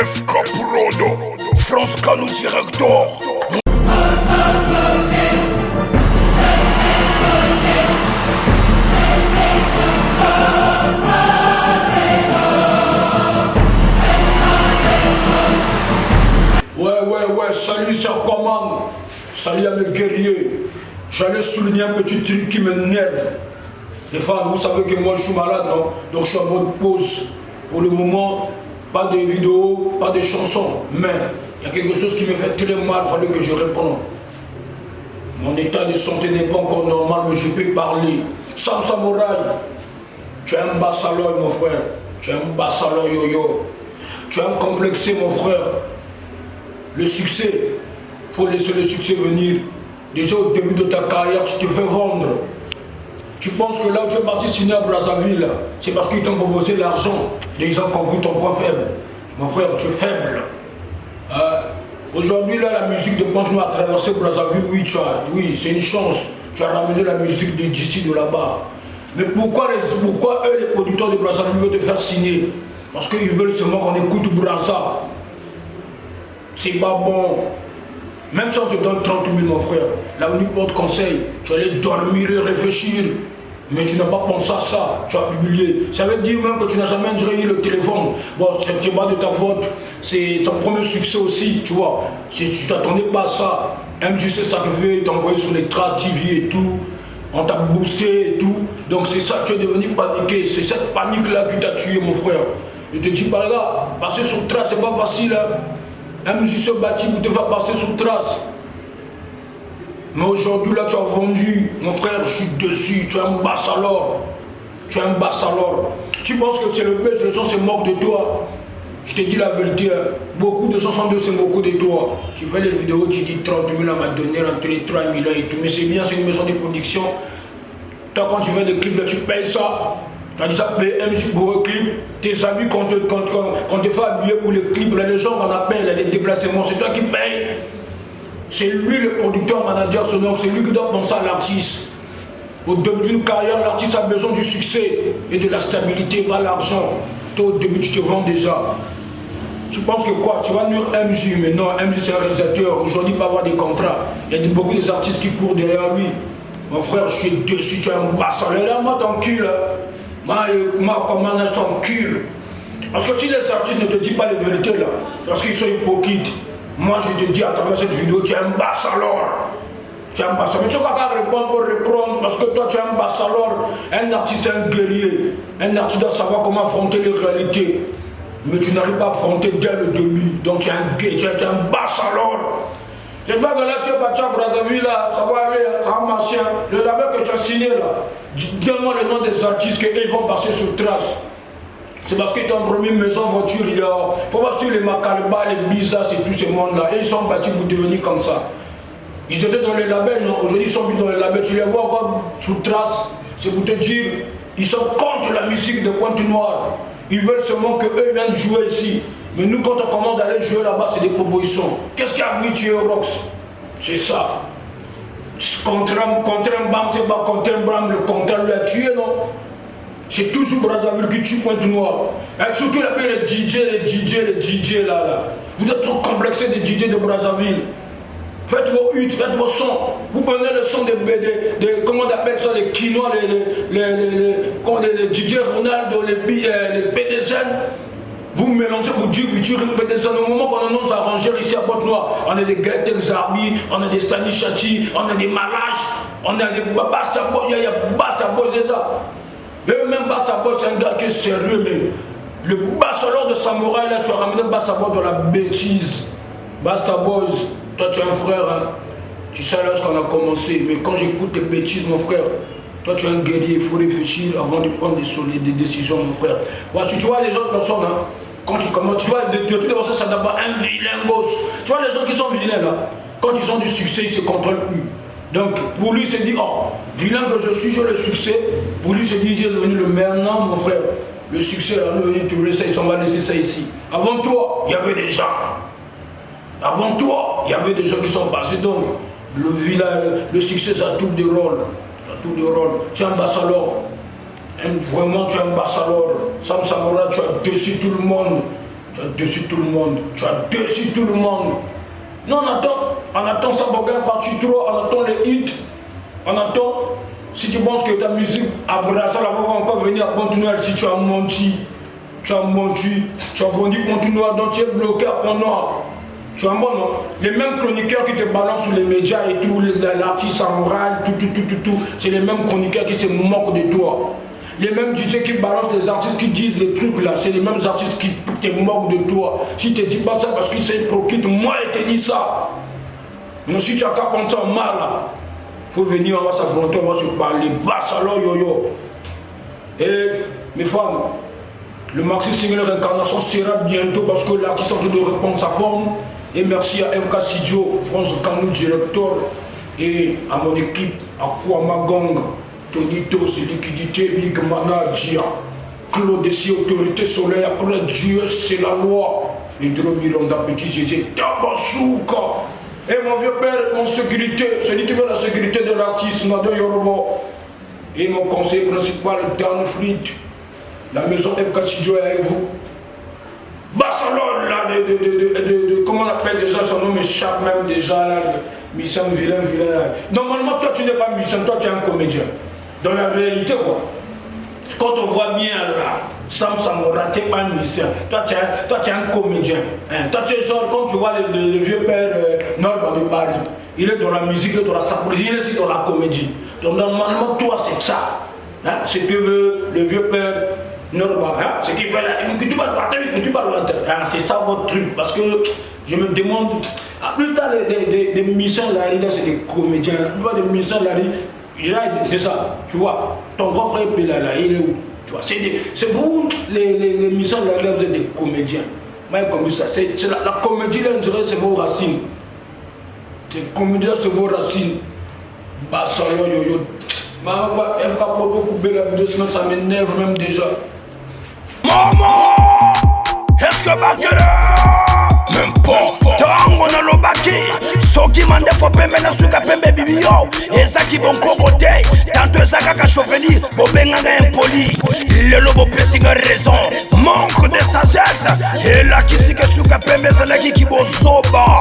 FK Prodo, France Cano Director. Ouais, salut, c'est Aquaman. Salut à mes guerriers. J'allais souligner un petit truc qui m'énerve. Les fans, vous savez que moi je suis malade, non? Donc je suis en mode pause. Pour le moment, pas de vidéos, pas de chansons. Mais il y a quelque chose qui me fait très mal, il fallait que je réponde. Mon état de santé n'est pas encore normal, mais je peux parler. Sam Samouraï, tu es un bassaloy, mon frère. Tu es un bassaloy yo-yo. Tu es un complexé, mon frère. Le succès, il faut laisser le succès venir. Déjà au début de ta carrière, tu te fais vendre. Tu penses que là où tu es parti signer à Brazzaville, c'est parce qu'ils t'ont proposé l'argent. Les gens ont compris ton point faible. Mon frère, tu es faible. Aujourd'hui, là, la musique de Pointe-Noire a traversé Brazzaville, oui, c'est une chance. Tu as ramené la musique d'ici, de là-bas. Mais pourquoi eux, les producteurs de Brazzaville, veulent te faire signer? Parce qu'ils veulent seulement qu'on écoute Brazza. C'est pas bon. Même si on te donne 30 000, mon frère, l'avenir porte conseil. Tu allais dormir et réfléchir. Mais tu n'as pas pensé à ça. Tu as publié. Ça veut dire même que tu n'as jamais eu le téléphone. Bon, c'est pas de ta faute. C'est ton premier succès aussi, tu vois. Si tu t'attendais pas à ça, MJC sacrifié, il t'a envoyé sur les traces TV et tout. On t'a boosté et tout. Donc c'est ça, tu es devenu paniqué. C'est cette panique-là qui t'a tué, mon frère. Je te dis, par là, passer sur trace, c'est pas facile, hein. MJC bâti pour te faire passer sous trace. Mais aujourd'hui, là, tu as vendu. Mon frère, je suis dessus. Tu es un bassalor. Tu es un bassalor. Tu penses que c'est le buzz, les gens se moquent de toi. Je te dis la vérité. Hein. Beaucoup de gens sont de se moquer de toi. Tu fais les vidéos, tu dis 30 000 à m'a donné entre les 3 millions et tout. Mais c'est bien, c'est une maison de production. Toi, quand tu fais des clips, là, tu payes ça. Tu as déjà payé MJ pour un clip. Tes amis, quand te fait habiller pour les clips, là, les gens qu'on appelle, les déplacements, c'est toi qui payes. C'est lui le producteur, manager sonore, c'est lui qui doit penser à l'artiste. Au début d'une carrière, l'artiste a besoin du succès et de la stabilité, pas l'argent. Toi, au début, tu te vends déjà. Tu penses que quoi? Tu vas nuire MJ, mais non, MJ c'est un réalisateur. Aujourd'hui, il peut avoir des contrats. Il y a beaucoup d'artistes qui courent derrière lui. Mon frère, je suis dessus, tu es un bassin. Là, moi, t'encules. Moi, comment je t'encule? Parce que si les artistes ne te disent pas les vérités, là, parce qu'ils sont hypocrites, moi, je te dis à travers cette vidéo, tu es un bassalor. Tu es un bassalor. Mais tu vas pas répondre pour reprendre, parce que toi, tu es un bassalor. Un artiste, c'est un guerrier. Un artiste doit savoir comment affronter les réalités. Mais tu n'arrives pas à affronter dès le début. Donc, tu es un gay, tu es un bassalor. J'espère que là, tu es parti à Brazzaville, là, ça va aller, ça va marcher. Le label que tu as signé, là, donne-moi le nom des artistes qu'ils vont passer sur trace. C'est parce qu'ils t'ont promis maison, voiture, il y a... faut voir sur les Macalba, les Bizas et tout ce monde-là. Et ils sont bâtis pour devenir comme ça. Ils étaient dans les labels, non? Aujourd'hui, ils sont mis dans les labels. Tu les vois encore sous trace. C'est pour te dire, ils sont contre la musique de Pointe-Noire. Ils veulent seulement qu'eux viennent jouer ici. Mais nous, quand on commande d'aller jouer là-bas, c'est des propositions. Qu'est-ce qui a voulu tuer Rox? C'est ça. Contre un bam, c'est pas contre un bam, le contraire lui a tué, non? C'est toujours Brazzaville qui tue Pointe-Noire. Et surtout les DJ là. Vous êtes trop complexés des DJ de Brazzaville. Faites vos huttes, faites vos sons. Vous prenez le son comment on appelle ça, les quinois, les DJ Ronaldo, les PDZN. Vous mélangez vos futurs PDZN. Au moment qu'on annonce à ranger ici à Pointe-Noire, on a des Gaël Zarbi, on a des Stanis Chati, on a des Malaches, on a des Basta Boy, il y a Basta Boy, c'est ça. Et même Basta Boy, c'est un gars qui est sérieux, mais le bassalor de Samouraï, là, tu as ramené Basta Boy dans la bêtise. Basta Boys, toi tu es un frère, hein. Tu sais lorsqu'on a commencé, mais quand j'écoute tes bêtises, mon frère, toi tu es un guerrier, il faut réfléchir avant de prendre des décisions, mon frère. Voilà, si tu vois les autres personnes, hein, quand tu commences, tu vois, de toutes les façons, ça n'a pas un vilain gosse. Tu vois les gens qui sont vilains là, quand ils ont du succès, ils ne se contrôlent plus. Donc pour lui, il s'est dit, oh, vilain que je suis, j'ai le succès. Pour lui, il s'est dit, j'ai devenu le meilleur. Non, mon frère, le succès, on est venu te laisser, ils va laisser ça ici. Avant toi, il y avait des gens. Avant toi, il y avait des gens qui sont passés. Donc, le succès, ça a tout de rôle. Tu es un bassalor. Vraiment, tu es un bassalor. Sam Samouraï, tu as déçu tout le monde. Tu as déçu tout le monde. Tu as déçu tout le monde. Non, on attend ça, Boga parti trop, on attend les hits. On attend. Si tu penses que ta musique à Brazzaville va encore venir à continuer, si tu as menti, tu as vendu continuer, donc tu es bloqué à Pont-Noir. Tu as un bon, non? Les mêmes chroniqueurs qui te balancent sur les médias et tout, l'artiste samouraï, tout, c'est les mêmes chroniqueurs qui se moquent de toi. Les mêmes DJ qui balancent les artistes qui disent les trucs là, c'est les mêmes artistes qui te moquent de toi. Si tu ne dis pas ça parce que c'est proquite, moi je te dis ça. Mais si tu as qu'à prendre ça mal là, faut venir, on va s'affronter, on va se parler. Basse alors yo. Et mes fans, le Maxi Single Réincarnation sera bientôt parce que l'artiste est en train de reprendre sa forme. Et merci à FK Sidio, France Kanou Director et à mon équipe, à Kouama Gang, Tonito, celui qui dit Big Manager, Claude Dessi, Autorité Soleil, après Dieu, c'est la loi. Et Dromiranda, Petit Gégé, Tabasouka. Et mon vieux père, mon sécurité, celui qui veut la sécurité de l'artiste, Nado Yorobo. Et mon conseiller principal, Dan Fleet. La maison FK Sidio est avec vous. Barcelone là, comment on appelle déjà, son nom m'échappe même déjà là, Michel vilain là. Normalement toi tu n'es pas Michel, toi tu es un comédien. Dans la réalité quoi, quand on voit bien là, Sam Samora, tu n'es pas un Michel, toi tu es un comédien. Hein? Toi tu es genre, quand tu vois le vieux père Norba de Paris, il est dans la musique, il est dans la sapologie, il est aussi dans la comédie. Donc normalement toi c'est ça, hein? Ce que veut le vieux père Normal, hein? Ce qui fait là, c'est ça votre truc, parce que je me demande, plus tard des missions là, c'est des comédiens, plus des missions là, c'est ça, tu vois, ton grand frère là, il est où? Tu vois, c'est vous, les missions là, vous êtes des comédiens. Moi, comme ça, c'est la comédie là, c'est vos racines. C'est comédie là, c'est vos racines. Bah, ça yo. Maman, elle va pas beaucoup belle la vidéo, sinon ça m'énerve même déjà. Maman, est-ce que Bakera? Même pas. Tango na lobaki. Soki mande fo pembe na suka pembe bibio. Ezaki bon kokote. Tanto ezaka ka chauffeur, bobenga na impoli. Le lobo pesinga raison. Manque de sagesse. Et là qui si que suka pembe zalaki ki bozoba.